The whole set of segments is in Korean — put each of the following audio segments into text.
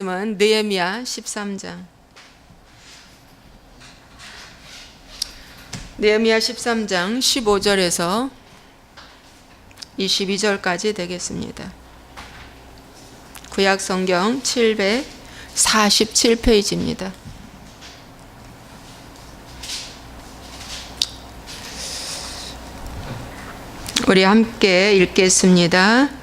말씀은 느헤미야 13장. 느헤미야 13장 15절에서 22절까지 되겠습니다. 구약 성경 747페이지입니다. 우리 함께 읽겠습니다.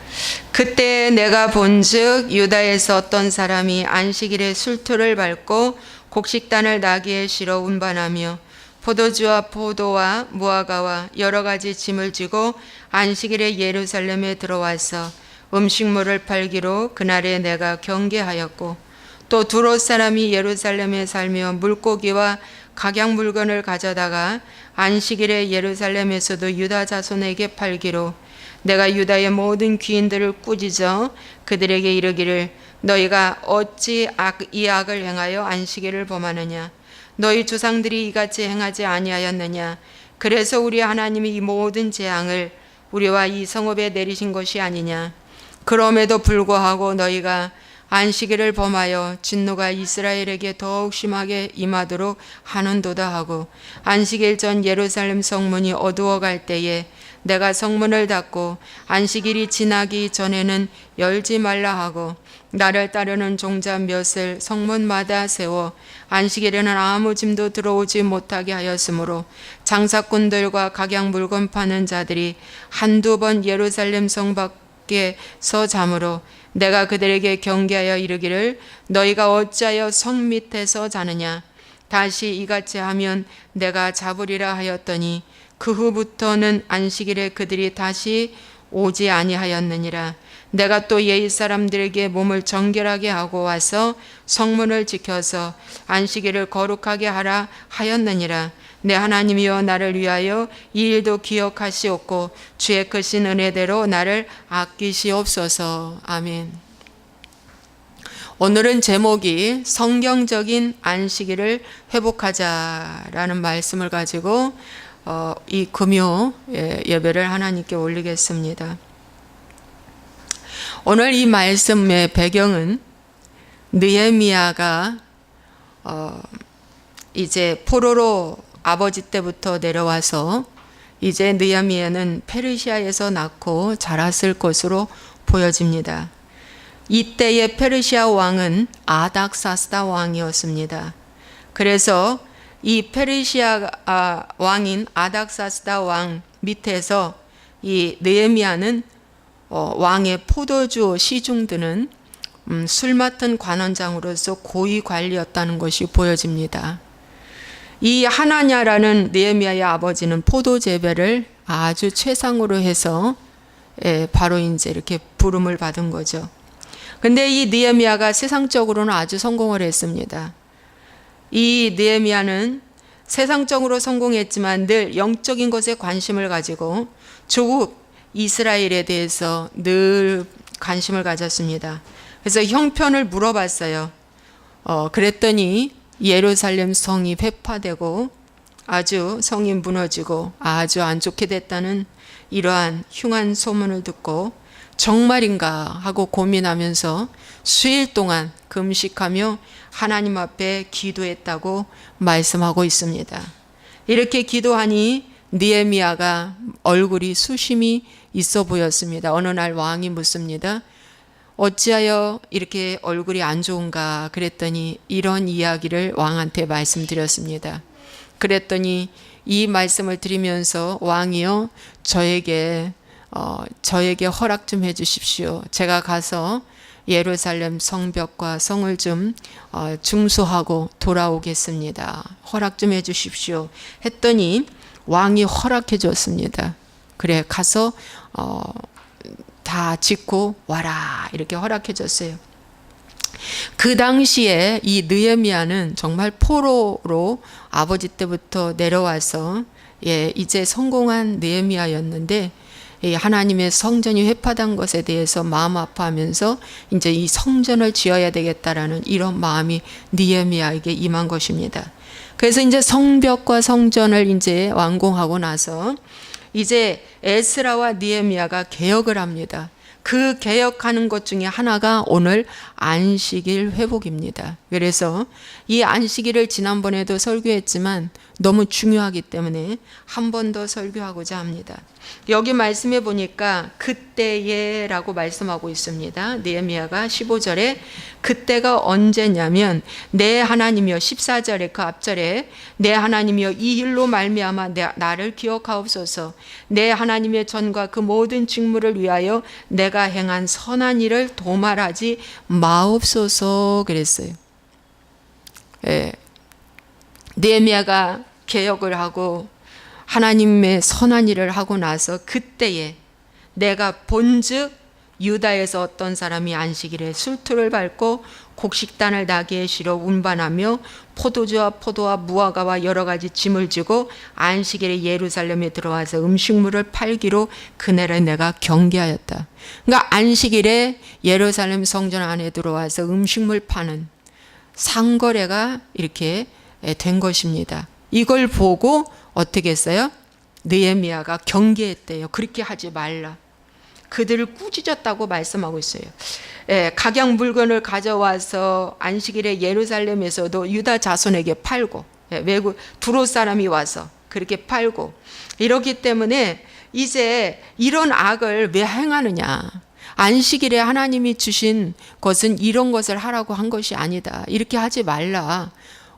그때 내가 본즉 유다에서 어떤 사람이 안식일에 술토를 밟고 곡식단을 나귀에 실어 운반하며 포도주와 포도와 무화과와 여러 가지 짐을 지고 안식일에 예루살렘에 들어와서 음식물을 팔기로 그날에 내가 경계하였고, 또 두롯 사람이 예루살렘에 살며 물고기와 각양 물건을 가져다가 안식일에 예루살렘에서도 유다 자손에게 팔기로 내가 유다의 모든 귀인들을 꾸짖어 그들에게 이르기를 너희가 어찌 이 악을 행하여 안식일을 범하느냐. 너희 조상들이 이같이 행하지 아니하였느냐. 그래서 우리 하나님이 이 모든 재앙을 우리와 이 성읍에 내리신 것이 아니냐. 그럼에도 불구하고 너희가 안식일을 범하여 진노가 이스라엘에게 더욱 심하게 임하도록 하는도다 하고, 안식일 전 예루살렘 성문이 어두워갈 때에 내가 성문을 닫고 안식일이 지나기 전에는 열지 말라 하고, 나를 따르는 종자 몇을 성문마다 세워 안식일에는 아무 짐도 들어오지 못하게 하였으므로 장사꾼들과 각양 물건 파는 자들이 한두 번 예루살렘 성 밖에서 자므로 내가 그들에게 경계하여 이르기를 너희가 어찌하여 성 밑에서 자느냐. 다시 이같이 하면 내가 잡으리라 하였더니 그 후부터는 안식일에 그들이 다시 오지 아니하였느니라. 내가 또 예이 사람들에게 몸을 정결하게 하고 와서 성문을 지켜서 안식일을 거룩하게 하라 하였느니라. 내 하나님이여 나를 위하여 이 일도 기억하시옵고 주의 크신 은혜대로 나를 아끼시옵소서. 아멘. 오늘은 제목이 성경적인 안식일을 회복하자라는 말씀을 가지고 이 금요 예배를 하나님께 올리겠습니다. 오늘 이 말씀의 배경은 느헤미야가 이제 포로로 아버지 때부터 내려와서 이제 느헤미야는 페르시아에서 낳고 자랐을 것으로 보여집니다. 이때의 페르시아 왕은 아닥사스다 왕이었습니다. 그래서 이 페르시아 왕인 아닥사스다 왕 밑에서 이 느헤미야는 왕의 포도주 시중 드는 술 맡은 관원장으로서 고위 관리였다는 것이 보여집니다. 이 하나냐라는 느헤미야의 아버지는 포도 재배를 아주 최상으로 해서 바로 이제 이렇게 부름을 받은 거죠. 근데 이 느헤미야가 세상적으로는 아주 성공을 했습니다. 이 느헤미야는 세상적으로 성공했지만 늘 영적인 것에 관심을 가지고 조국 이스라엘에 대해서 늘 관심을 가졌습니다. 그래서 형편을 물어봤어요. 그랬더니 예루살렘 성이 회파되고 아주 성이 무너지고 아주 안 좋게 됐다는 이러한 흉한 소문을 듣고 정말인가 하고 고민하면서 수일 동안 금식하며 하나님 앞에 기도했다고 말씀하고 있습니다. 이렇게 기도하니 느헤미야가 얼굴이 수심이 있어 보였습니다. 어느 날 왕이 묻습니다. 어찌하여 이렇게 얼굴이 안 좋은가 그랬더니 이런 이야기를 왕한테 말씀드렸습니다. 그랬더니 이 말씀을 드리면서 왕이요 저에게 허락 좀 해주십시오. 제가 가서 예루살렘 성벽과 성을 좀 중수하고 돌아오겠습니다. 허락 좀 해주십시오. 했더니 왕이 허락해 줬습니다. 그래 가서 다 짓고 와라 이렇게 허락해 줬어요. 그 당시에 이 느헤미야는 정말 포로로 아버지 때부터 내려와서 이제 성공한 느헤미야였는데 하나님의 성전이 회파된 것에 대해서 마음 아파하면서 이제 이 성전을 지어야 되겠다라는 이런 마음이 느헤미야에게 임한 것입니다. 그래서 이제 성벽과 성전을 이제 완공하고 나서 이제 에스라와 느헤미야가 개혁을 합니다. 그 개혁하는 것 중에 하나가 오늘 안식일 회복입니다. 그래서 이 안식일을 지난번에도 설교했지만 너무 중요하기 때문에 한 번 더 설교하고자 합니다. 여기 말씀해 보니까 그때에라고 말씀하고 있습니다. 느헤미야가 15절에 그때가 언제냐면 내 하나님이여, 14절에 그 앞절에 내 하나님이여 이 일로 말미암아 나를 기억하옵소서. 내 하나님의 전과 그 모든 직무를 위하여 내가 행한 선한 일을 도말하지 마옵소서 그랬어요. 예. 느헤미야가 개혁을 하고 하나님의 선한 일을 하고 나서 그때에 내가 본즉 유다에서 어떤 사람이 안식일에 술투를 밟고 곡식단을 나귀의 실어 운반하며 포도주와 포도와 무화과와 여러 가지 짐을 지고 안식일에 예루살렘에 들어와서 음식물을 팔기로 그날에 내가 경계하였다. 그러니까 안식일에 예루살렘 성전 안에 들어와서 음식물 파는 상거래가 이렇게 된 것입니다. 이걸 보고 어떻게 했어요? 느헤미야가 경계했대요. 그렇게 하지 말라. 그들을 꾸짖었다고 말씀하고 있어요. 각양 물건을 가져와서 안식일에 예루살렘에서도 유다 자손에게 팔고, 외국 두로 사람이 와서 그렇게 팔고, 이렇기 때문에 이제 이런 악을 왜 행하느냐? 안식일에 하나님이 주신 것은 이런 것을 하라고 한 것이 아니다. 이렇게 하지 말라.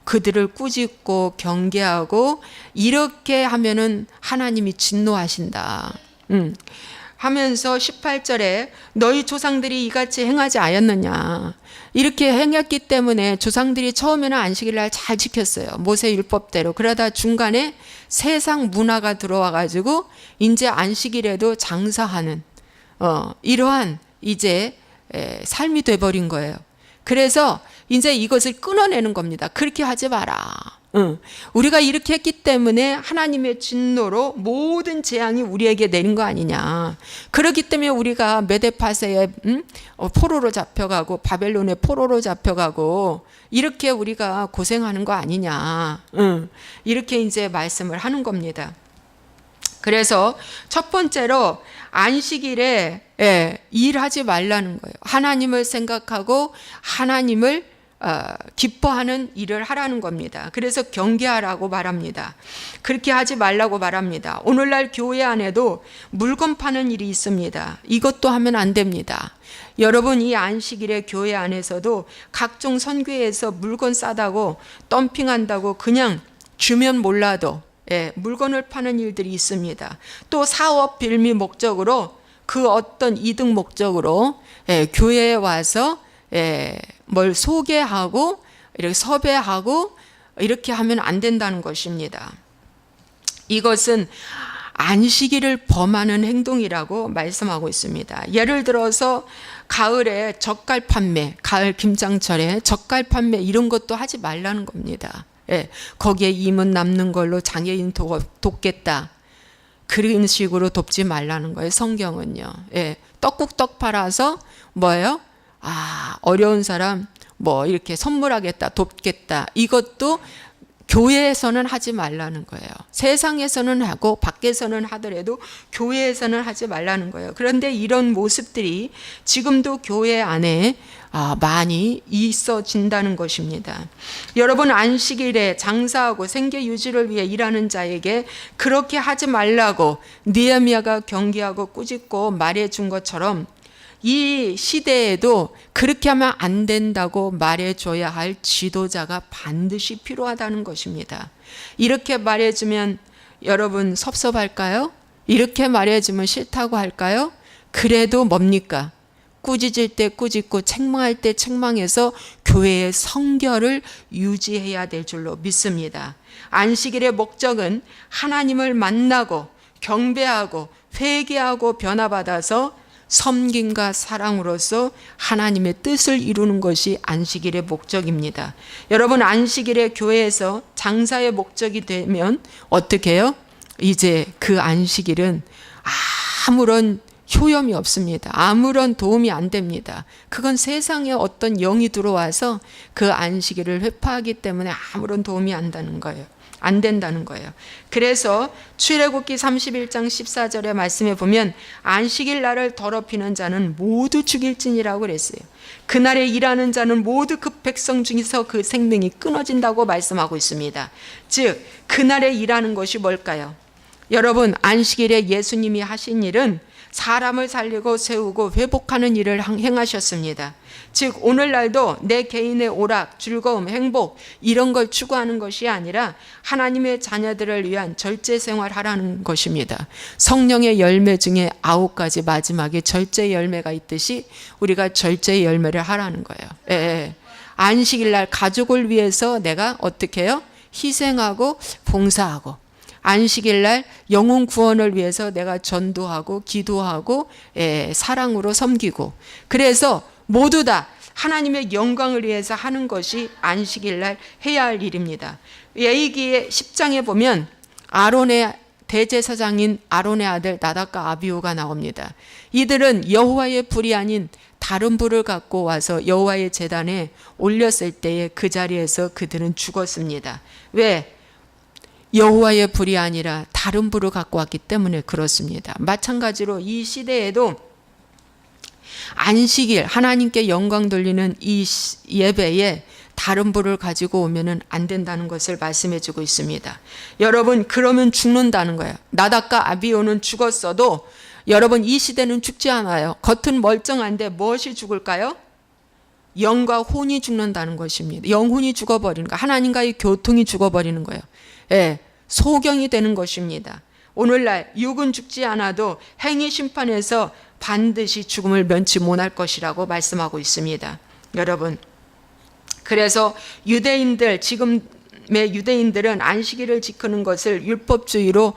그들을 꾸짖고 경계하고 이렇게 하면은 하나님이 진노하신다. 하면서 18절에 너희 조상들이 이같이 행하지 않았느냐. 이렇게 행했기 때문에 조상들이 처음에는 안식일날 잘 지켰어요. 모세 율법대로. 그러다 중간에 세상 문화가 들어와 가지고 이제 안식일에도 장사하는 이러한 이제 삶이 돼버린 거예요. 그래서 이제 이것을 끊어내는 겁니다. 그렇게 하지 마라. 우리가 이렇게 했기 때문에 하나님의 진노로 모든 재앙이 우리에게 내린 거 아니냐. 그렇기 때문에 우리가 메데파세의 포로로 잡혀가고 바벨론의 포로로 잡혀가고 이렇게 우리가 고생하는 거 아니냐. 이렇게 이제 말씀을 하는 겁니다. 그래서 첫 번째로 안식일에 일하지 말라는 거예요. 하나님을 생각하고 하나님을 기뻐하는 일을 하라는 겁니다. 그래서 경계하라고 말합니다. 그렇게 하지 말라고 말합니다. 오늘날 교회 안에도 물건 파는 일이 있습니다. 이것도 하면 안 됩니다. 여러분, 이 안식일에 교회 안에서도 각종 선교회에서 물건 싸다고 덤핑한다고 그냥 주면 몰라도 물건을 파는 일들이 있습니다. 또 사업 빌미 목적으로 그 어떤 이득 목적으로 교회에 와서 뭘 소개하고 이렇게 섭외하고 이렇게 하면 안 된다는 것입니다. 이것은 안식일을 범하는 행동이라고 말씀하고 있습니다. 예를 들어서 가을에 젓갈 판매, 가을 김장철에 젓갈 판매 이런 것도 하지 말라는 겁니다. 거기에 임은 남는 걸로 장애인 돕겠다. 그런 식으로 돕지 말라는 거예요. 성경은요. 떡국떡 팔아서 뭐예요? 어려운 사람 뭐 이렇게 선물하겠다, 돕겠다. 이것도 교회에서는 하지 말라는 거예요. 세상에서는 하고 밖에서는 하더라도 교회에서는 하지 말라는 거예요. 그런데 이런 모습들이 지금도 교회 안에 많이 있어진다는 것입니다. 여러분, 안식일에 장사하고 생계 유지를 위해 일하는 자에게 그렇게 하지 말라고 느헤미야가 경계하고 꾸짖고 말해준 것처럼 이 시대에도 그렇게 하면 안 된다고 말해줘야 할 지도자가 반드시 필요하다는 것입니다. 이렇게 말해주면 여러분 섭섭할까요? 이렇게 말해주면 싫다고 할까요? 그래도 뭡니까? 꾸짖을 때 꾸짖고 책망할 때 책망해서 교회의 성결을 유지해야 될 줄로 믿습니다. 안식일의 목적은 하나님을 만나고 경배하고 회개하고 변화받아서 섬김과 사랑으로서 하나님의 뜻을 이루는 것이 안식일의 목적입니다. 여러분, 안식일에 교회에서 장사의 목적이 되면 어떻게 해요? 이제 그 안식일은 아무런 효염이 없습니다. 아무런 도움이 안 됩니다. 그건 세상에 어떤 영이 들어와서 그 안식일을 회파하기 때문에 아무런 도움이 안 된다는 거예요. 그래서 출애굽기 31장 14절의 말씀에 보면 안식일 날을 더럽히는 자는 모두 죽일지니라고 그랬어요. 그날에 일하는 자는 모두 그 백성 중에서 그 생명이 끊어진다고 말씀하고 있습니다. 즉 그날에 일하는 것이 뭘까요? 여러분, 안식일에 예수님이 하신 일은 사람을 살리고 세우고 회복하는 일을 행하셨습니다. 즉 오늘날도 내 개인의 오락, 즐거움, 행복 이런 걸 추구하는 것이 아니라 하나님의 자녀들을 위한 절제 생활하라는 것입니다. 성령의 열매 중에 9가지 마지막에 절제 열매가 있듯이 우리가 절제 열매를 하라는 거예요. 예. 안식일날 가족을 위해서 내가 어떻게 해요? 희생하고 봉사하고, 안식일날 영혼 구원을 위해서 내가 전도하고 기도하고 사랑으로 섬기고, 그래서 모두 다 하나님의 영광을 위해서 하는 것이 안식일날 해야 할 일입니다. 레위기의 10장에 보면 아론의 대제사장인 아론의 아들 나답과 아비후가 나옵니다. 이들은 여호와의 불이 아닌 다른 불을 갖고 와서 여호와의 제단에 올렸을 때에 그 자리에서 그들은 죽었습니다. 왜? 여호와의 불이 아니라 다른 불을 갖고 왔기 때문에 그렇습니다. 마찬가지로 이 시대에도 안식일 하나님께 영광 돌리는 이 예배에 다른 불을 가지고 오면은 안 된다는 것을 말씀해 주고 있습니다. 여러분, 그러면 죽는다는 거예요. 나답과 아비후는 죽었어도 여러분, 이 시대는 죽지 않아요. 겉은 멀쩡한데 무엇이 죽을까요? 영과 혼이 죽는다는 것입니다. 영혼이 죽어버리는 거예요. 하나님과의 교통이 죽어버리는 거예요. 예, 소경이 되는 것입니다. 오늘날 육은 죽지 않아도 행위 심판에서 반드시 죽음을 면치 못할 것이라고 말씀하고 있습니다. 여러분, 그래서 유대인들, 지금의 유대인들은 안식일을 지키는 것을 율법주의로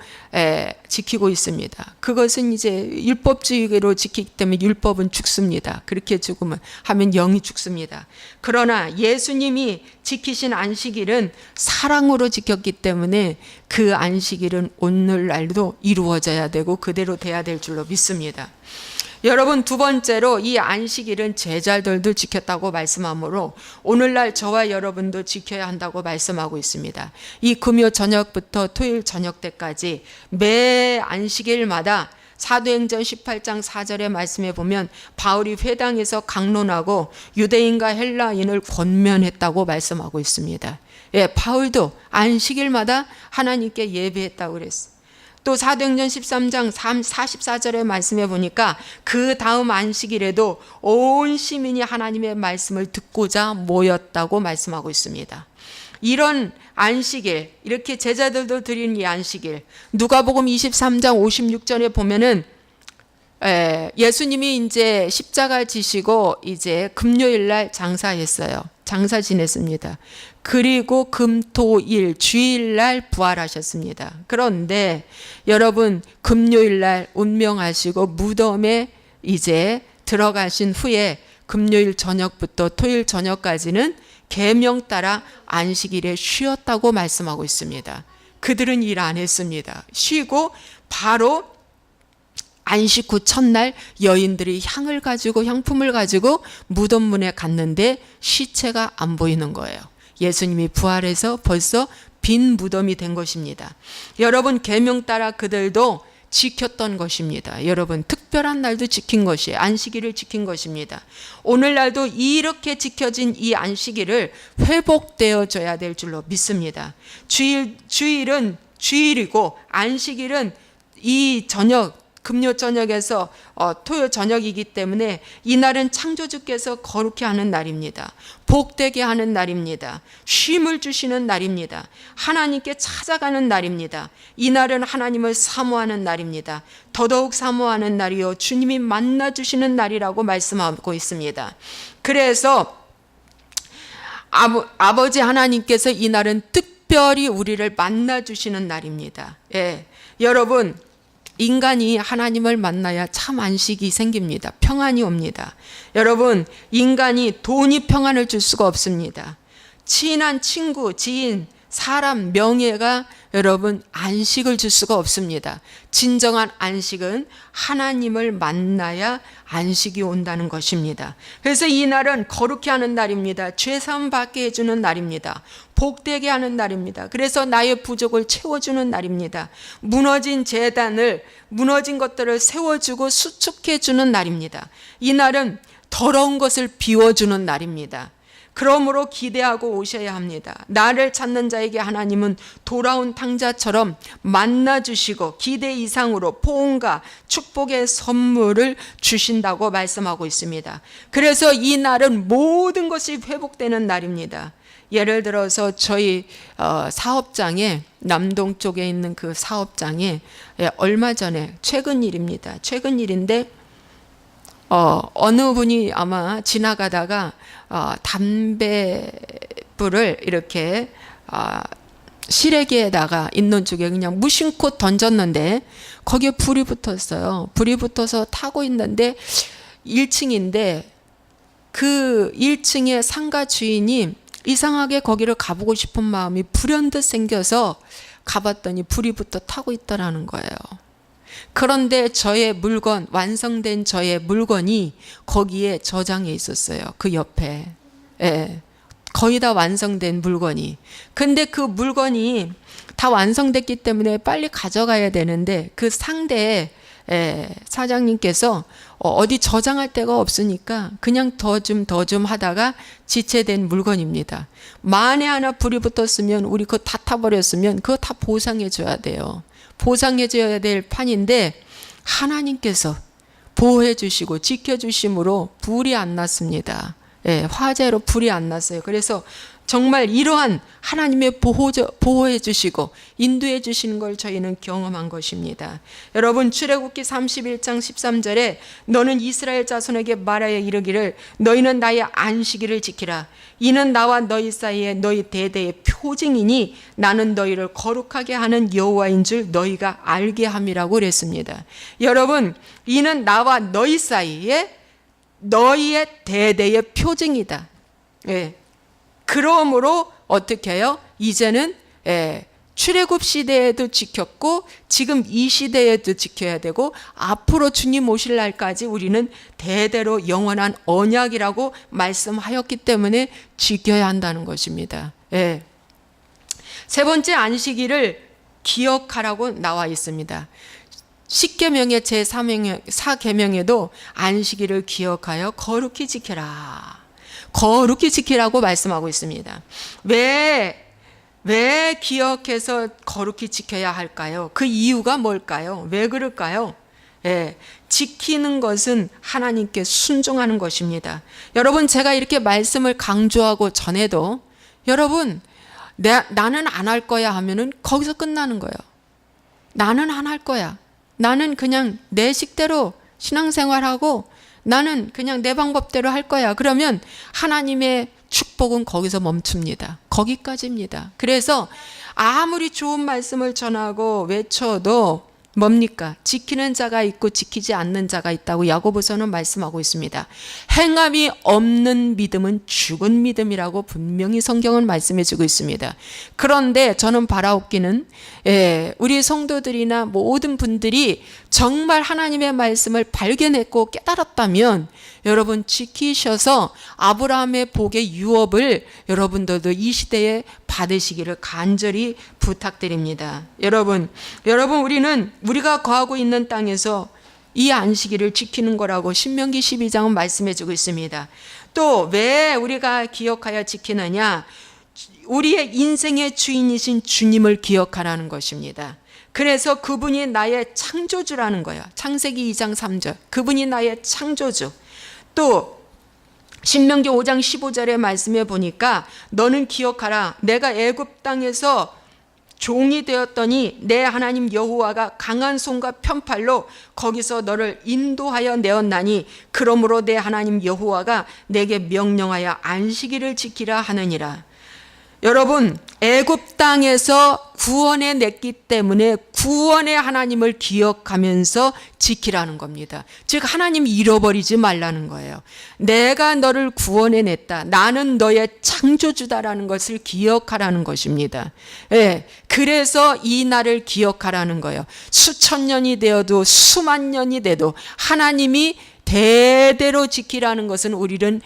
지키고 있습니다. 그것은 이제 율법주의로 지키기 때문에 율법은 죽습니다. 그렇게 죽으면 하면 영이 죽습니다. 그러나 예수님이 지키신 안식일은 사랑으로 지켰기 때문에 그 안식일은 오늘날도 이루어져야 되고 그대로 돼야 될 줄로 믿습니다. 여러분, 두 번째로 이 안식일은 제자들도 지켰다고 말씀하므로 오늘날 저와 여러분도 지켜야 한다고 말씀하고 있습니다. 이 금요 저녁부터 토요일 저녁 때까지 매 안식일마다 사도행전 18장 4절의 말씀에 보면 바울이 회당에서 강론하고 유대인과 헬라인을 권면했다고 말씀하고 있습니다. 예, 바울도 안식일마다 하나님께 예배했다고 그랬어요. 또 사도행전 13장 44절의 말씀에 보니까 그 다음 안식일에도 온 시민이 하나님의 말씀을 듣고자 모였다고 말씀하고 있습니다. 이런 안식일, 이렇게 제자들도 드린 이 안식일, 누가복음 23장 56절에 보면은 예수님이 이제 십자가 지시고 이제 금요일 날 장사했어요. 장사 지냈습니다. 그리고 금, 토, 일, 주일 날 부활하셨습니다. 그런데 여러분, 금요일 날 운명하시고 무덤에 이제 들어가신 후에 금요일 저녁부터 토요일 저녁까지는 계명 따라 안식일에 쉬었다고 말씀하고 있습니다. 그들은 일 안 했습니다. 쉬고 바로 안식 후 첫날 여인들이 향품을 가지고 무덤 문에 갔는데 시체가 안 보이는 거예요. 예수님이 부활해서 벌써 빈 무덤이 된 것입니다. 여러분, 계명 따라 그들도 지켰던 것입니다. 여러분, 특별한 날도 지킨 것이에요. 안식일을 지킨 것입니다. 오늘날도 이렇게 지켜진 이 안식일을 회복되어져야 될 줄로 믿습니다. 주일은 주일이고 안식일은 이 저녁, 금요 저녁에서 토요 저녁이기 때문에 이날은 창조주께서 거룩히 하는 날입니다. 복되게 하는 날입니다. 쉼을 주시는 날입니다. 하나님께 찾아가는 날입니다. 이날은 하나님을 사모하는 날입니다. 더더욱 사모하는 날이요 주님이 만나주시는 날이라고 말씀하고 있습니다. 그래서 아버지 하나님께서 이날은 특별히 우리를 만나주시는 날입니다. 예, 여러분, 인간이 하나님을 만나야 참 안식이 생깁니다. 평안이 옵니다. 여러분, 인간이 돈이 평안을 줄 수가 없습니다. 친한 친구, 지인, 사람 명예가 여러분 안식을 줄 수가 없습니다. 진정한 안식은 하나님을 만나야 안식이 온다는 것입니다. 그래서 이 날은 거룩히 하는 날입니다. 죄사함 받게 해주는 날입니다. 복되게 하는 날입니다. 그래서 나의 부족을 채워주는 날입니다. 무너진 제단을, 무너진 것들을 세워주고 수축해주는 날입니다. 이 날은 더러운 것을 비워주는 날입니다. 그러므로 기대하고 오셔야 합니다. 나를 찾는 자에게 하나님은 돌아온 탕자처럼 만나주시고 기대 이상으로 포옹과 축복의 선물을 주신다고 말씀하고 있습니다. 그래서 이 날은 모든 것이 회복되는 날입니다. 예를 들어서 저희 사업장에, 남동 쪽에 있는 그 사업장에 얼마 전에 최근 일입니다. 최근 일인데 어느 분이 아마 지나가다가 담배불을 이렇게 시래기에다가 있는 쪽에 그냥 무심코 던졌는데 거기에 불이 붙었어요. 불이 붙어서 타고 있는데 1층인데 그 1층의 상가 주인이 이상하게 거기를 가보고 싶은 마음이 불현듯 생겨서 가봤더니 불이 붙어 타고 있더라는 거예요. 그런데 저의 물건, 완성된 저의 물건이 거기에 저장해 있었어요. 그 옆에. 예. 거의 다 완성된 물건이. 근데 그 물건이 다 완성됐기 때문에 빨리 가져가야 되는데 그 상대 사장님께서 어디 저장할 데가 없으니까 그냥 더 좀 하다가 지체된 물건입니다. 만에 하나 불이 붙었으면 우리 그거 다 타버렸으면 그거 다 보상해 줘야 돼요. 보상해 줘야 될 판인데 하나님께서 보호해 주시고 지켜 주심으로 불이 안 났습니다. 화재로 불이 안 났어요. 그래서 정말 이러한 하나님의 보호해 주시고 인도해 주시는 걸 저희는 경험한 것입니다. 여러분 출애굽기 31장 13절에 너는 이스라엘 자손에게 말하여 이르기를 너희는 나의 안식일을 지키라. 이는 나와 너희 사이에 너희 대대의 표징이니 나는 너희를 거룩하게 하는 여호와인 줄 너희가 알게 함이라고 그랬습니다. 여러분 이는 나와 너희 사이에 너희의 대대의 표징이다. 그러므로 어떻게 해요? 이제는 출애굽 시대에도 지켰고 지금 이 시대에도 지켜야 되고 앞으로 주님 오실 날까지 우리는 대대로 영원한 언약이라고 말씀하였기 때문에 지켜야 한다는 것입니다. 세 번째 안식일을 기억하라고 나와 있습니다. 10계명의 제4계명에도 안식일을 기억하여 거룩히 지켜라. 거룩히 지키라고 말씀하고 있습니다. 왜 기억해서 거룩히 지켜야 할까요? 그 이유가 뭘까요? 왜 그럴까요? 지키는 것은 하나님께 순종하는 것입니다. 여러분 제가 이렇게 말씀을 강조하고 전해도 여러분 나는 안 할 거야 하면은 거기서 끝나는 거예요. 나는 안 할 거야. 나는 그냥 내 식대로 신앙생활하고 나는 그냥 내 방법대로 할 거야. 그러면 하나님의 축복은 거기서 멈춥니다. 거기까지입니다. 그래서 아무리 좋은 말씀을 전하고 외쳐도 뭡니까? 지키는 자가 있고 지키지 않는 자가 있다고 야고보서는 말씀하고 있습니다. 행함이 없는 믿음은 죽은 믿음이라고 분명히 성경은 말씀해 주고 있습니다. 그런데 저는 바라옵기는 우리 성도들이나 모든 분들이 정말 하나님의 말씀을 발견했고 깨달았다면 여러분 지키셔서 아브라함의 복의 유업을 여러분들도 이 시대에 받으시기를 간절히 부탁드립니다. 여러분 우리가 거하고 있는 땅에서 이 안식일을 지키는 거라고 신명기 12장은 말씀해 주고 있습니다. 또 왜 우리가 기억하여 지키느냐? 우리의 인생의 주인이신 주님을 기억하라는 것입니다. 그래서 그분이 나의 창조주라는 거예요. 창세기 2장 3절. 그분이 나의 창조주. 또 신명기 5장 15절의 말씀에 보니까 너는 기억하라. 내가 애굽 땅에서 종이 되었더니 내 하나님 여호와가 강한 손과 편팔로 거기서 너를 인도하여 내었나니 그러므로 내 하나님 여호와가 내게 명령하여 안식일을 지키라 하느니라. 여러분, 애굽 땅에서 구원해 냈기 때문에 구원의 하나님을 기억하면서 지키라는 겁니다. 즉 하나님 잃어버리지 말라는 거예요. 내가 너를 구원해 냈다. 나는 너의 창조주다라는 것을 기억하라는 것입니다. 예, 그래서 이 날을 기억하라는 거예요. 수천 년이 되어도 수만 년이 돼도 하나님이 대대로 지키라는 것은 우리는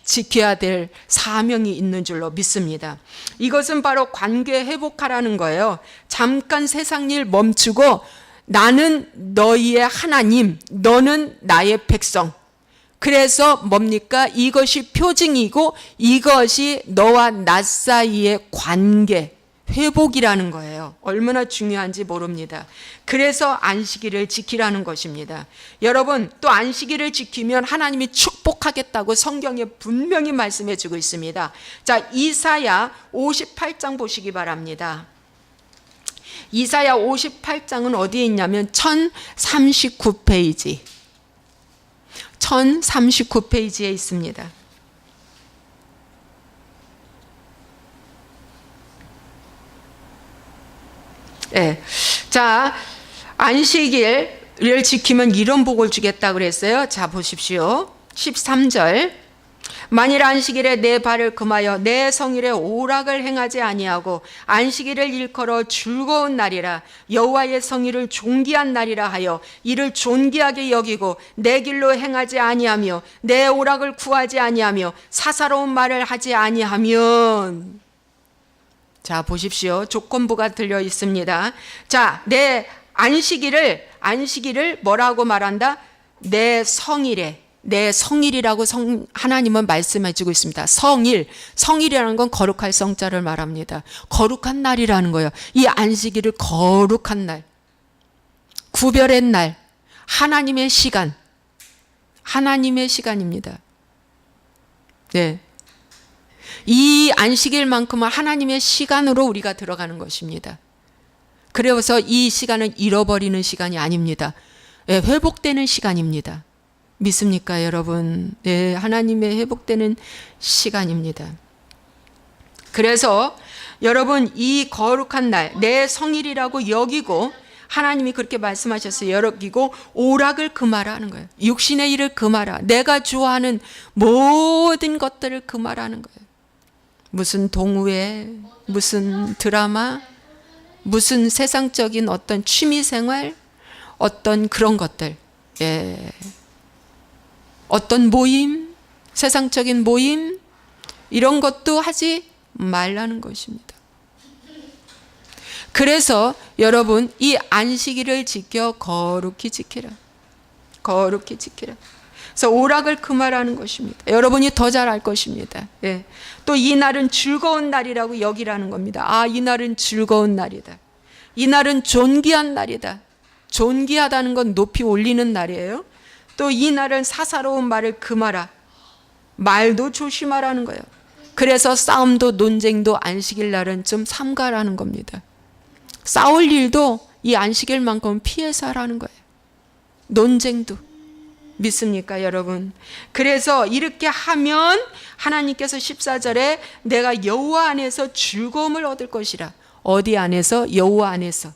지켜야 될 사명이 있는 줄로 믿습니다. 이것은 바로 관계 회복하라는 거예요. 잠깐 세상 일 멈추고 나는 너희의 하나님, 너는 나의 백성. 그래서 뭡니까? 이것이 표징이고 이것이 너와 나 사이의 관계 회복이라는 거예요. 얼마나 중요한지 모릅니다. 그래서 안식일을 지키라는 것입니다. 여러분, 또 안식일을 지키면 하나님이 축복하겠다고 성경에 분명히 말씀해 주고 있습니다. 자, 이사야 58장 보시기 바랍니다. 이사야 58장은 어디에 있냐면 1039페이지. 1039페이지에 있습니다. 네. 자, 안식일을 지키면 이런 복을 주겠다 그랬어요. 자, 보십시오. 13절. 만일 안식일에 내 발을 금하여 내 성일에 오락을 행하지 아니하고 안식일을 일컬어 즐거운 날이라 여호와의 성일을 존귀한 날이라 하여 이를 존귀하게 여기고 내 길로 행하지 아니하며 내 오락을 구하지 아니하며 사사로운 말을 하지 아니하면, 자, 보십시오. 조건부가 들려 있습니다. 자, 내 안식일을 뭐라고 말한다? 내 성일에, 내 성일이라고 하나님은 말씀해 주고 있습니다. 성일이라는 건 거룩할 성자를 말합니다. 거룩한 날이라는 거예요. 이 안식일을 거룩한 날, 구별의 날, 하나님의 시간입니다. 네. 이 안식일만큼은 하나님의 시간으로 우리가 들어가는 것입니다. 그래서 이 시간은 잃어버리는 시간이 아닙니다. 네, 회복되는 시간입니다. 믿습니까, 여러분? 네, 하나님의 회복되는 시간입니다. 그래서 여러분, 이 거룩한 날, 내 성일이라고 여기고, 하나님이 그렇게 말씀하셨어요. 여기고 오락을 금하라 하는 거예요. 육신의 일을 금하라. 내가 좋아하는 모든 것들을 금하라는 거예요. 무슨 동호회, 무슨 드라마, 무슨 세상적인 어떤 취미생활, 어떤 그런 것들, 예, 어떤 모임, 세상적인 모임, 이런 것도 하지 말라는 것입니다. 그래서 여러분, 이 안식일을 지켜 거룩히 지키라. 거룩히 지키라. 그래서 오락을 금하라는 것입니다. 여러분이 더 잘 알 것입니다. 예. 또 이 날은 즐거운 날이라고 여기라는 겁니다. 아, 이 날은 즐거운 날이다. 이 날은 존귀한 날이다. 존귀하다는 건 높이 올리는 날이에요. 또 이 날은 사사로운 말을 금하라. 말도 조심하라는 거예요. 그래서 싸움도 논쟁도 안식일 날은 좀 삼가라는 겁니다. 싸울 일도 이 안식일만큼 피해서 하라는 거예요. 논쟁도. 믿습니까, 여러분? 그래서 이렇게 하면 하나님께서 14절에 내가 여호와 안에서 즐거움을 얻을 것이라. 어디 안에서? 여호와 안에서.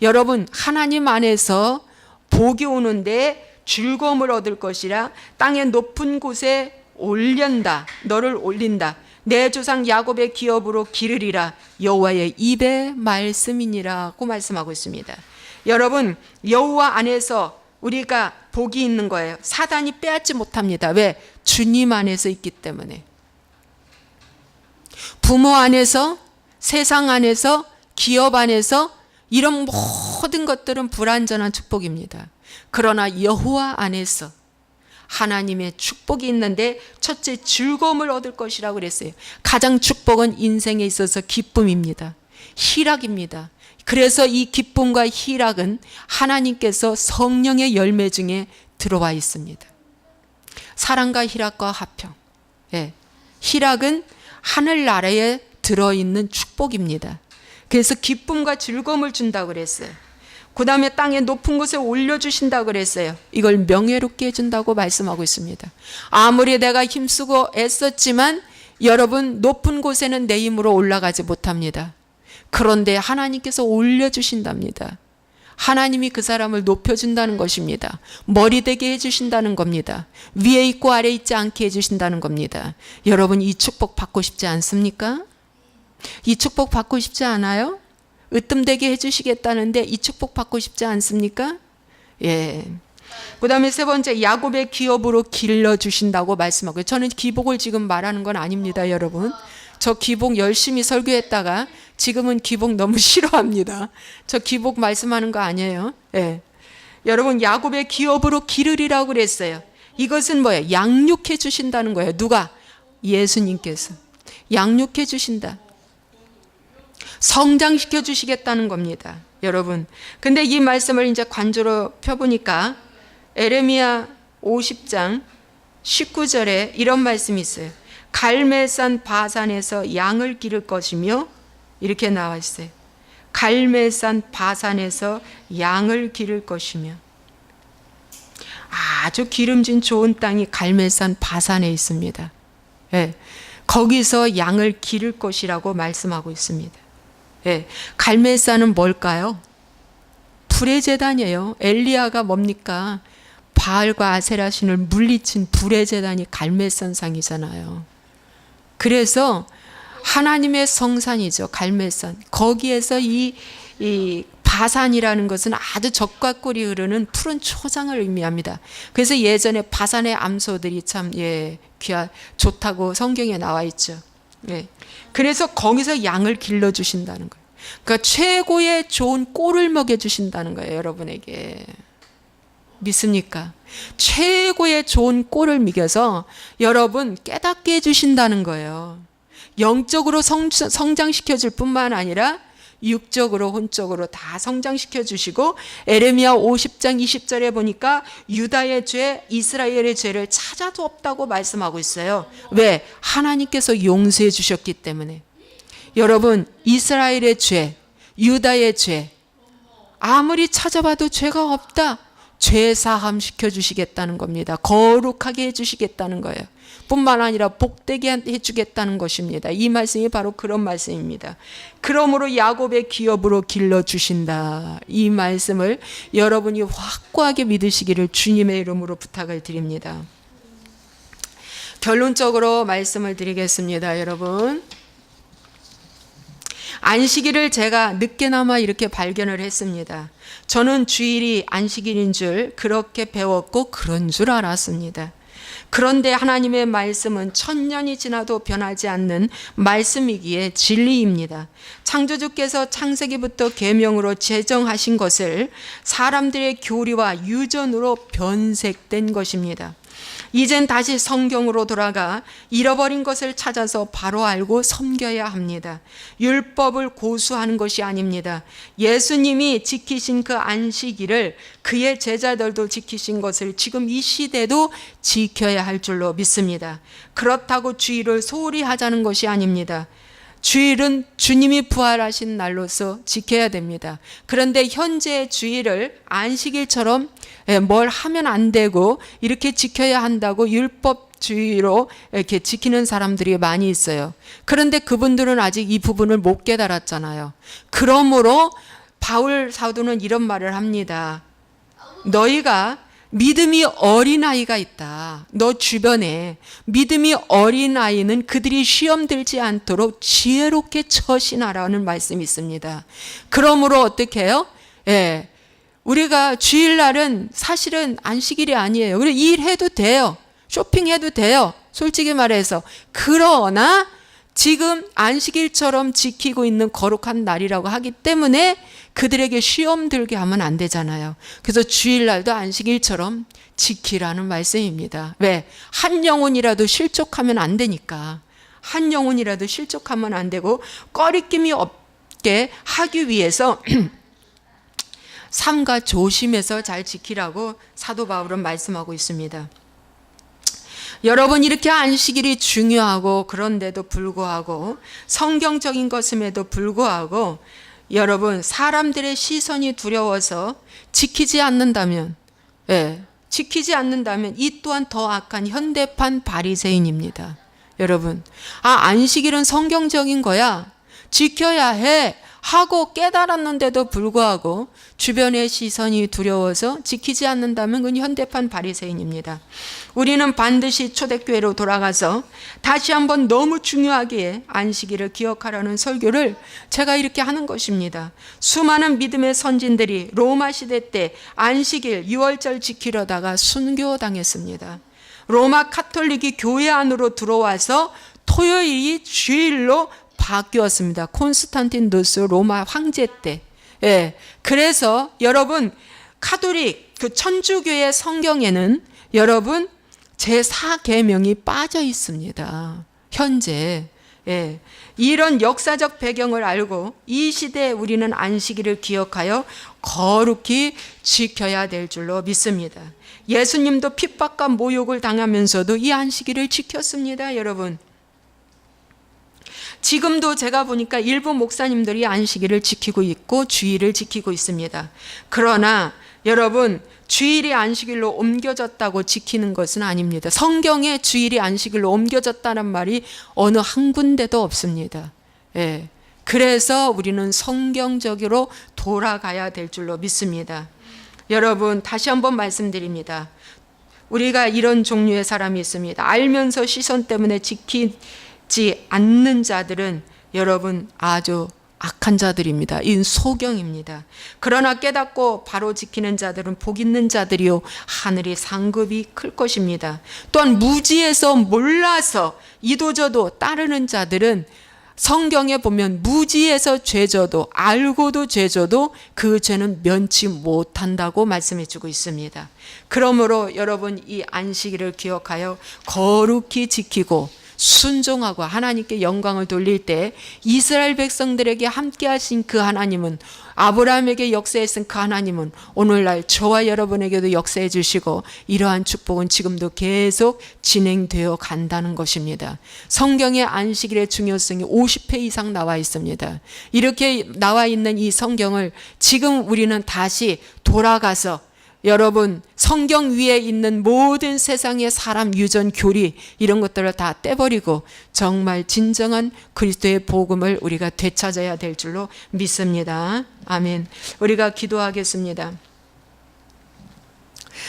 여러분, 하나님 안에서 복이 오는데 즐거움을 얻을 것이라. 땅의 높은 곳에 올린다. 너를 올린다. 내 조상 야곱의 기업으로 기르리라. 여호와의 입의 말씀이니라고 말씀하고 있습니다. 여러분, 여호와 안에서 우리가 복이 있는 거예요. 사단이 빼앗지 못합니다. 왜? 주님 안에서 있기 때문에. 부모 안에서, 세상 안에서, 기업 안에서 이런 모든 것들은 불완전한 축복입니다. 그러나 여호와 안에서 하나님의 축복이 있는데 첫째 즐거움을 얻을 것이라고 그랬어요. 가장 축복은 인생에 있어서 기쁨입니다. 희락입니다. 그래서 이 기쁨과 희락은 하나님께서 성령의 열매 중에 들어와 있습니다. 사랑과 희락과 화평. 예. 희락은 하늘나라에 들어있는 축복입니다. 그래서 기쁨과 즐거움을 준다고 그랬어요. 그 다음에 땅의 높은 곳에 올려주신다고 그랬어요. 이걸 명예롭게 해준다고 말씀하고 있습니다. 아무리 내가 힘쓰고 애썼지만 여러분, 높은 곳에는 내 힘으로 올라가지 못합니다. 그런데 하나님께서 올려주신답니다. 하나님이 그 사람을 높여준다는 것입니다. 머리 되게 해주신다는 겁니다. 위에 있고 아래 있지 않게 해주신다는 겁니다. 여러분, 이 축복 받고 싶지 않습니까? 이 축복 받고 싶지 않아요? 으뜸되게 해주시겠다는데 이 축복 받고 싶지 않습니까? 예. 그 다음에 세 번째, 야곱의 기업으로 길러주신다고 말씀하고요. 저는 기복을 지금 말하는 건 아닙니다, 여러분. 저 기복 열심히 설교했다가 지금은 기복 너무 싫어합니다. 저 기복 말씀하는 거 아니에요. 예. 여러분, 야곱의 기업으로 기르리라고 그랬어요. 이것은 뭐예요? 양육해 주신다는 거예요. 누가? 예수님께서. 양육해 주신다. 성장시켜 주시겠다는 겁니다. 여러분. 근데 이 말씀을 이제 관조로 펴보니까 에레미야 50장 19절에 이런 말씀이 있어요. 갈멜산 바산에서 양을 기를 것이며, 이렇게 나와 있어요. 갈멜산 바산에서 양을 기를 것이며. 아주 기름진 좋은 땅이 갈멜산 바산에 있습니다. 예, 거기서 양을 기를 것이라고 말씀하고 있습니다. 예, 갈멜산은 뭘까요? 불의 제단이에요. 엘리야가 뭡니까? 바알과 아세라 신을 물리친 불의 제단이 갈멜산상이잖아요. 그래서 하나님의 성산이죠. 갈멜산. 거기에서 이 바산이라는 것은 아주 적과 꿀이 흐르는 푸른 초장을 의미합니다. 그래서 예전에 바산의 암소들이 참 좋다고 성경에 나와 있죠. 예. 그래서 거기서 양을 길러주신다는 거예요. 그러니까 최고의 좋은 꼴을 먹여주신다는 거예요. 여러분에게. 믿습니까? 최고의 좋은 꼴을 먹여서 여러분 깨닫게 해주신다는 거예요. 영적으로 성장시켜줄 뿐만 아니라 육적으로 혼적으로 다 성장시켜 주시고, 에레미야 50장 20절에 보니까 유다의 죄, 이스라엘의 죄를 찾아도 없다고 말씀하고 있어요. 왜? 하나님께서 용서해 주셨기 때문에. 여러분, 이스라엘의 죄, 유다의 죄 아무리 찾아봐도 죄가 없다. 죄 사함 시켜주시겠다는 겁니다. 거룩하게 해주시겠다는 거예요. 뿐만 아니라 복되게 해주겠다는 것입니다. 이 말씀이 바로 그런 말씀입니다. 그러므로 야곱의 기업으로 길러주신다. 이 말씀을 여러분이 확고하게 믿으시기를 주님의 이름으로 부탁을 드립니다. 결론적으로 말씀을 드리겠습니다. 여러분, 안식일을 제가 늦게나마 이렇게 발견을 했습니다. 저는 주일이 안식일인 줄 그렇게 배웠고 그런 줄 알았습니다. 그런데 하나님의 말씀은 천년이 지나도 변하지 않는 말씀이기에 진리입니다. 창조주께서 창세기부터 계명으로 제정하신 것을 사람들의 교리와 유전으로 변색된 것입니다. 이젠 다시 성경으로 돌아가 잃어버린 것을 찾아서 바로 알고 섬겨야 합니다. 율법을 고수하는 것이 아닙니다. 예수님이 지키신 그 안식일을 그의 제자들도 지키신 것을 지금 이 시대도 지켜야 할 줄로 믿습니다. 그렇다고 주일을 소홀히 하자는 것이 아닙니다. 주일은 주님이 부활하신 날로서 지켜야 됩니다. 그런데 현재의 주일을 안식일처럼 뭘 하면 안 되고 이렇게 지켜야 한다고 율법주의로 이렇게 지키는 사람들이 많이 있어요. 그런데 그분들은 아직 이 부분을 못 깨달았잖아요. 그러므로 바울 사도는 이런 말을 합니다. 너희가 믿음이 어린아이가 있다. 너 주변에 믿음이 어린아이는 그들이 시험 들지 않도록 지혜롭게 처신하라는 말씀이 있습니다. 그러므로 어떻게 해요? 예, 우리가 주일날은 사실은 안식일이 아니에요. 우리 일해도 돼요. 쇼핑해도 돼요. 솔직히 말해서. 그러나 지금 안식일처럼 지키고 있는 거룩한 날이라고 하기 때문에 그들에게 시험 들게 하면 안 되잖아요. 그래서 주일날도 안식일처럼 지키라는 말씀입니다. 왜? 한 영혼이라도 실족하면 안 되니까. 한 영혼이라도 실족하면 안 되고 꺼리낌이 없게 하기 위해서 삼가 조심해서 잘 지키라고 사도 바울은 말씀하고 있습니다. 여러분, 이렇게 안식일이 중요하고 그런데도 불구하고 성경적인 것임에도 불구하고 여러분, 사람들의 시선이 두려워서 지키지 않는다면 이 또한 더 악한 현대판 바리새인입니다. 여러분, 안식일은 성경적인 거야. 지켜야 해. 하고 깨달았는데도 불구하고 주변의 시선이 두려워서 지키지 않는다면 그건 현대판 바리새인입니다. 우리는 반드시 초대교회로 돌아가서 다시 한번 너무 중요하게 안식일을 기억하라는 설교를 제가 이렇게 하는 것입니다. 수많은 믿음의 선진들이 로마 시대 때 안식일 6월절 지키려다가 순교당했습니다. 로마 카톨릭이 교회 안으로 들어와서 토요일이 주일로 바뀌었습니다. 콘스탄티누스 로마 황제 때. 예. 그래서 여러분 카톨릭 그 천주교의 성경에는 여러분 제4계명이 빠져 있습니다. 현재. 예. 이런 역사적 배경을 알고 이 시대에 우리는 안식일을 기억하여 거룩히 지켜야 될 줄로 믿습니다. 예수님도 핍박과 모욕을 당하면서도 이 안식일을 지켰습니다, 여러분. 지금도 제가 보니까 일부 목사님들이 안식일을 지키고 있고 주일을 지키고 있습니다. 그러나 여러분, 주일이 안식일로 옮겨졌다고 지키는 것은 아닙니다. 성경에 주일이 안식일로 옮겨졌다는 말이 어느 한 군데도 없습니다. 예. 그래서 우리는 성경적으로 돌아가야 될 줄로 믿습니다. 여러분, 다시 한번 말씀드립니다. 우리가 이런 종류의 사람이 있습니다. 알면서 시선 때문에 지키지 않는 자들은 여러분 아주 악한 자들입니다. 이 소경입니다. 그러나 깨닫고 바로 지키는 자들은 복 있는 자들이요 하늘이 상급이 클 것입니다. 또한 무지해서 몰라서 이도저도 따르는 자들은 성경에 보면 무지해서 죄져도 알고도 죄져도 그 죄는 면치 못한다고 말씀해 주고 있습니다. 그러므로 여러분 이 안식일을 기억하여 거룩히 지키고 순종하고 하나님께 영광을 돌릴 때 이스라엘 백성들에게 함께 하신 그 하나님은, 아브라함에게 역사했은 그 하나님은 오늘날 저와 여러분에게도 역사해 주시고 이러한 축복은 지금도 계속 진행되어 간다는 것입니다. 성경의 안식일의 중요성이 50회 이상 나와 있습니다. 이렇게 나와 있는 이 성경을 지금 우리는 다시 돌아가서 여러분 성경 위에 있는 모든 세상의 사람 유전 교리 이런 것들을 다 떼버리고 정말 진정한 그리스도의 복음을 우리가 되찾아야 될 줄로 믿습니다. 아멘. 우리가 기도하겠습니다.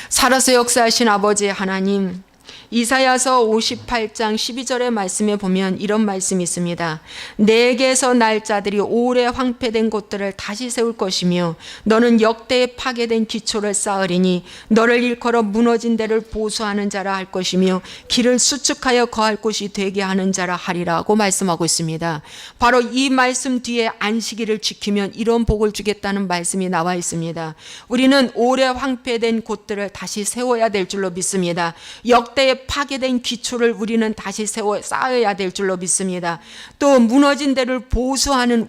살아서 역사하신 아버지 하나님, 이사야서 58장 12절의 말씀에 보면 이런 말씀이 있습니다. 내게서 날 자들이 오래 황폐된 곳들을 다시 세울 것이며 너는 역대에 파괴된 기초를 쌓으리니 너를 일컬어 무너진 데를 보수하는 자라 할 것이며 길을 수축하여 거할 곳이 되게 하는 자라 하리라고 말씀하고 있습니다. 바로 이 말씀 뒤에 안식일을 지키면 이런 복을 주겠다는 말씀이 나와 있습니다. 우리는 오래 황폐된 곳들을 다시 세워야 될 줄로 믿습니다. 역대에 파괴된 기초를 우리는 다시 쌓아야 될 줄로 믿습니다. 또 무너진 데를 보수하는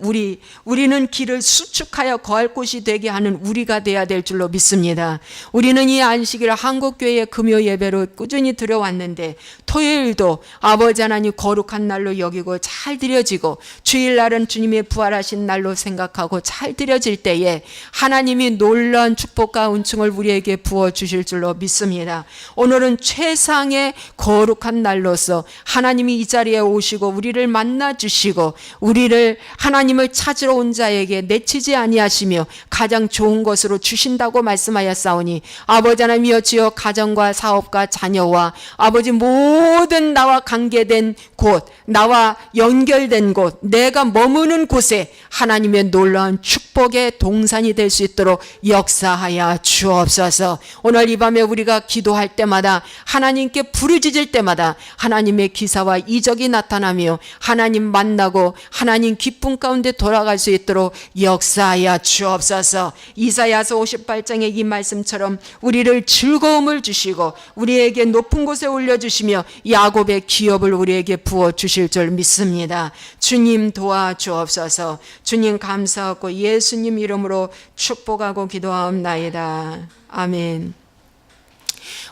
우리는 길을 수축하여 거할 곳이 되게 하는 우리가 돼야 될 줄로 믿습니다. 우리는 이 안식일 한국교회의 금요 예배로 꾸준히 드려왔는데 토요일도 아버지 하나님 거룩한 날로 여기고 잘 드려지고 주일날은 주님의 부활하신 날로 생각하고 잘 드려질 때에 하나님이 놀라운 축복과 은총을 우리에게 부어주실 줄로 믿습니다. 오늘은 최상의 거룩한 날로서 하나님이 이 자리에 오시고 우리를 만나 주시고 우리를 하나님을 찾으러 온 자에게 내치지 아니하시며 가장 좋은 것으로 주신다고 말씀하였사오니 아버지 하나님이여 주여 가정과 사업과 자녀와 아버지 모든 나와 관계된 곳, 나와 연결된 곳, 내가 머무는 곳에 하나님의 놀라운 축복의 동산이 될 수 있도록 역사하여 주옵소서. 오늘 이 밤에 우리가 기도할 때마다 하나님께 부르짖을 때마다 하나님의 기사와 이적이 나타나며 하나님 만나고 하나님 기쁨 가운데 돌아갈 수 있도록 역사하여 주옵소서. 이사야서 58장의 이 말씀처럼 우리를 즐거움을 주시고 우리에게 높은 곳에 올려주시며 야곱의 기업을 우리에게 부어주실 줄 믿습니다. 주님 도와주옵소서. 주님 감사하고 예수님 이름으로 축복하고 기도하옵나이다. 아멘.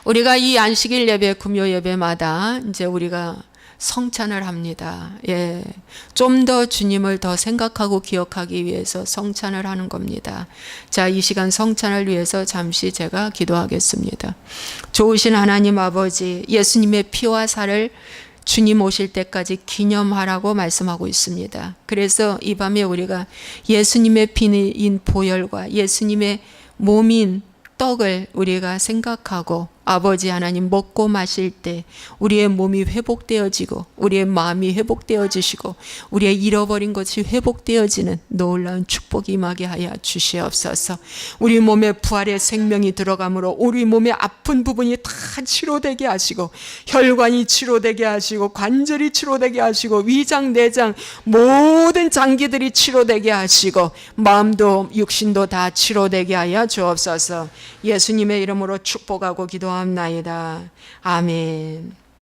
우리가 이 안식일 예배, 금요 예배마다 이제 우리가 성찬을 합니다. 예. 좀 더 주님을 더 생각하고 기억하기 위해서 성찬을 하는 겁니다. 자, 이 시간 성찬을 위해서 잠시 제가 기도하겠습니다. 좋으신 하나님 아버지, 예수님의 피와 살을 주님 오실 때까지 기념하라고 말씀하고 있습니다. 그래서 이 밤에 우리가 예수님의 피인 보혈과 예수님의 몸인 떡을 우리가 생각하고 아버지 하나님 먹고 마실 때 우리의 몸이 회복되어지고 우리의 마음이 회복되어지시고 우리의 잃어버린 것이 회복되어지는 놀라운 축복이 임하게 하여 주시옵소서. 우리 몸에 부활의 생명이 들어가므로 우리 몸의 아픈 부분이 다 치료되게 하시고 혈관이 치료되게 하시고 관절이 치료되게 하시고 위장 내장 모든 장기들이 치료되게 하시고 마음도 육신도 다 치료되게 하여 주옵소서. 예수님의 이름으로 축복하고 기도합니다. 아멘.